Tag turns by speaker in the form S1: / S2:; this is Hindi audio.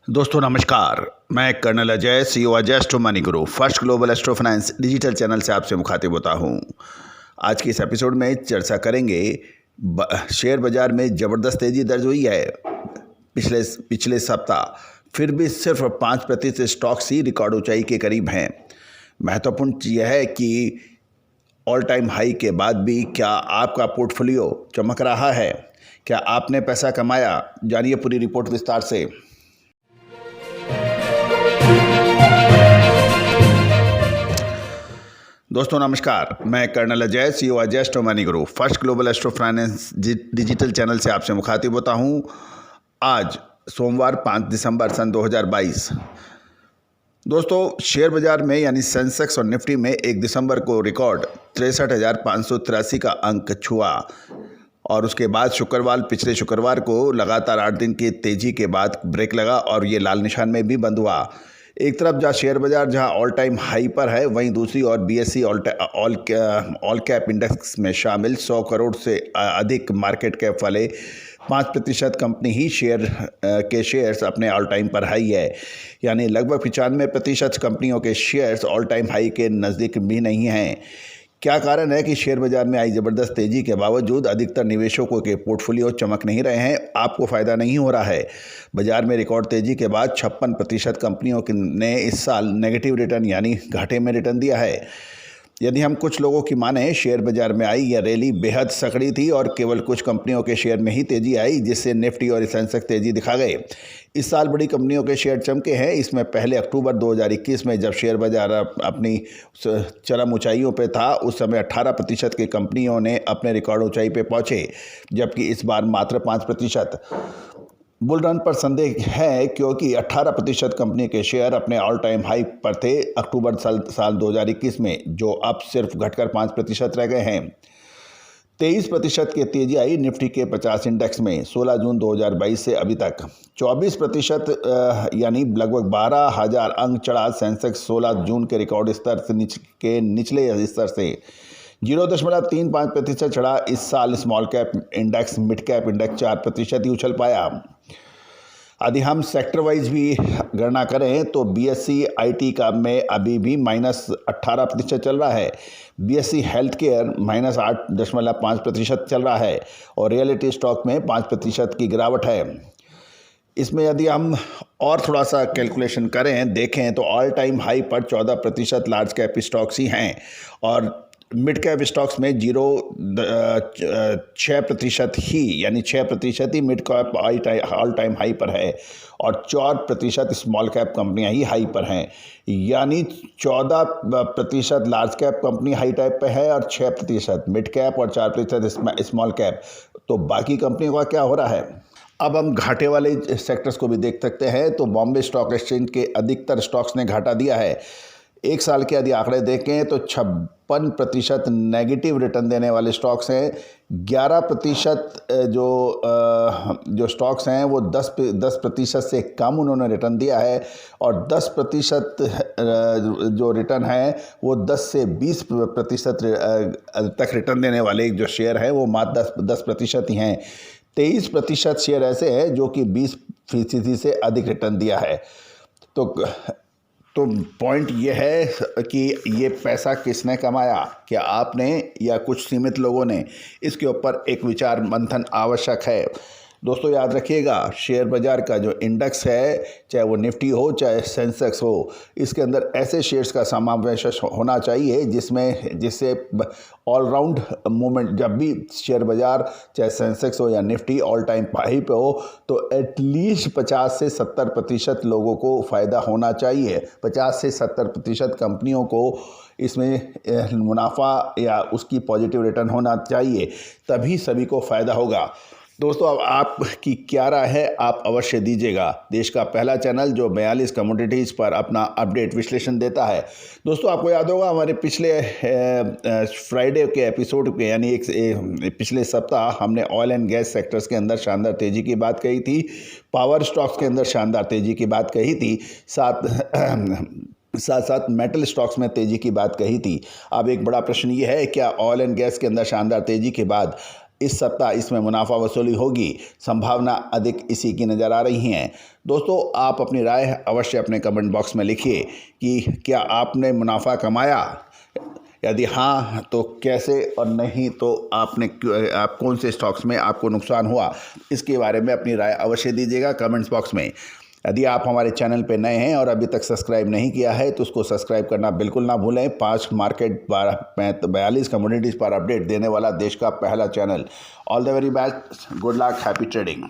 S1: दोस्तों नमस्कार। मैं colonel Ajay, CEO Ajay astro money guru first global astro finance digital channel से आपसे मुखातिब होता हूं। आज के इस एपिसोड में चर्चा करेंगे शेयर बाजार में ज़बरदस्त तेज़ी दर्ज हुई है पिछले सप्ताह, फिर भी सिर्फ 5% स्टॉक्स ही रिकॉर्ड ऊंचाई के करीब हैं। महत्वपूर्ण यह है कि ऑल टाइम हाई के बाद भी क्या आपका पोर्टफोलियो चमक रहा है, क्या आपने पैसा कमाया। जानिए पूरी रिपोर्ट विस्तार से। दोस्तों नमस्कार, मैं colonel Ajay, CEO Ajay astro money guru first global astro finance digital channel से आपसे मुखातिब होता हूं। आज सोमवार 5 दिसंबर सन 2022। दोस्तों शेयर बाजार में यानी सेंसेक्स और निफ्टी में 1 दिसंबर को रिकॉर्ड 63,583 का अंक छुआ और उसके बाद पिछले शुक्रवार को लगातार 8 दिन की तेजी के बाद ब्रेक लगा और ये लाल निशान में भी बंद हुआ। एक तरफ जहाँ शेयर बाजार ऑल टाइम हाई पर है, वहीं दूसरी ओर बीएसई ऑल कैप इंडेक्स में शामिल 100 करोड़ से अधिक मार्केट कैप वाले 5% कंपनी ही शेयर्स अपने ऑल टाइम पर हाई है। यानी लगभग 95% कंपनियों के शेयर्स ऑल टाइम हाई के नज़दीक भी नहीं हैं। क्या कारण है कि शेयर बाजार में आई ज़बरदस्त तेज़ी के बावजूद अधिकतर निवेशकों के पोर्टफोलियो चमक नहीं रहे हैं, आपको फ़ायदा नहीं हो रहा है। बाजार में रिकॉर्ड तेज़ी के बाद 56% कंपनियों ने इस साल नेगेटिव रिटर्न यानी घाटे में रिटर्न दिया है। यदि हम कुछ लोगों की माने, शेयर बाजार में आई यह रैली बेहद सकड़ी थी और केवल कुछ कंपनियों के शेयर में ही तेज़ी आई, जिससे निफ्टी और सेंसेक्स तेज़ी दिखा गए। इस साल बड़ी कंपनियों के शेयर चमके हैं। इसमें पहले अक्टूबर 2021 में जब शेयर बाजार अपनी चरम ऊंचाइयों पे था, उस समय 18% की कंपनियों ने अपने रिकॉर्ड ऊंचाई पे पहुंचे, जबकि इस बार मात्र 5%। बुल रन पर संदेह है क्योंकि 18% कंपनी के शेयर अपने ऑल टाइम हाई पर थे अक्टूबर साल 2021 में, जो अब सिर्फ घटकर 5% रह गए हैं। 23% की तेजी आई निफ्टी के 50 इंडेक्स में 16 जून 2022 से अभी तक। 24% यानी लगभग 12,000 अंक चढ़ा सेंसेक्स 16 जून के रिकॉर्ड स्तर से निचले स्तर से 0.35% चढ़ा। इस साल small cap index, mid cap index 4% ही उछल पाया। यदि हम सेक्टर वाइज भी गणना करें तो बीएसई आईटी का में अभी भी -18% चल रहा है, बीएसई हेल्थ केयर -8.5% चल रहा है और रियलिटी स्टॉक में 5% की गिरावट है। इसमें यदि हम और थोड़ा सा कैलकुलेशन करें, देखें तो ऑल टाइम हाई पर 14% लार्ज कैप स्टॉक्स ही हैं और मिड कैप स्टॉक्स में 6% ही, यानी 6% ही mid cap all time high पर है और 4% स्मॉल कैप कंपनियां ही हाई पर हैं। यानी 14% large cap company high type पे है और 6% मिड कैप और 4% स्मॉल कैप। तो बाकी कंपनियों का क्या हो रहा है? अब हम घाटे वाले सेक्टर्स को भी देख सकते हैं। तो बॉम्बे स्टॉक एक्सचेंज के अधिकतर स्टॉक्स ने घाटा दिया है। एक साल के यदि आंकड़े देखें तो 56% नेगेटिव रिटर्न देने वाले स्टॉक्स हैं। 11% जो स्टॉक्स हैं वो 10% से कम उन्होंने रिटर्न दिया है और 10% जो रिटर्न है वो 10 से 20% तक रिटर्न देने वाले जो शेयर हैं वो मात्र 10% ही हैं। 23% शेयर ऐसे हैं जो कि 20% से अधिक रिटर्न दिया है। तो पॉइंट ये है कि ये पैसा किसने कमाया, क्या आपने या कुछ सीमित लोगों ने? इसके ऊपर एक विचार मंथन आवश्यक है। दोस्तों याद रखिएगा, शेयर बाजार का जो इंडेक्स है, चाहे वो निफ्टी हो चाहे सेंसेक्स हो, इसके अंदर ऐसे शेयर्स का समावेश होना चाहिए जिससे ऑलराउंड मूवमेंट, जब भी शेयर बाजार चाहे सेंसेक्स हो या निफ्टी ऑल टाइम हाई पे हो, तो एटलीस्ट 50 से 70% लोगों को फ़ायदा होना चाहिए। 50 से 70% कंपनियों को इसमें मुनाफा या उसकी पॉजिटिव रिटर्न होना चाहिए, तभी सभी को फ़ायदा होगा। दोस्तों अब आपकी क्या राय है, आप अवश्य दीजिएगा। देश का पहला चैनल जो 42 कमोडिटीज़ पर अपना अपडेट विश्लेषण देता है। दोस्तों आपको याद होगा हमारे पिछले फ्राइडे के एपिसोड के, यानी पिछले सप्ताह हमने ऑयल एंड गैस सेक्टर्स के अंदर शानदार तेज़ी की बात कही थी, पावर स्टॉक्स के अंदर शानदार तेज़ी की बात कही थी, साथ साथ मेटल स्टॉक्स में तेज़ी की बात कही थी। अब एक बड़ा प्रश्न ये है, क्या ऑयल एंड गैस के अंदर शानदार तेज़ी के बाद इस सप्ताह इसमें मुनाफा वसूली होगी, संभावना अधिक इसी की नज़र आ रही हैं। दोस्तों, आप अपनी राय अवश्य अपने कमेंट बॉक्स में लिखिए कि क्या आपने मुनाफा कमाया, यदि हाँ तो कैसे, और नहीं तो आप कौन से स्टॉक्स में आपको नुकसान हुआ, इसके बारे में अपनी राय अवश्य दीजिएगा कमेंट्स बॉक्स में। यदि आप हमारे चैनल पर नए हैं और अभी तक सब्सक्राइब नहीं किया है तो उसको सब्सक्राइब करना बिल्कुल ना भूलें। 5 मार्केट 42 कमोडिटीज़ पर अपडेट देने वाला देश का पहला channel. All the very best, good luck, happy trading.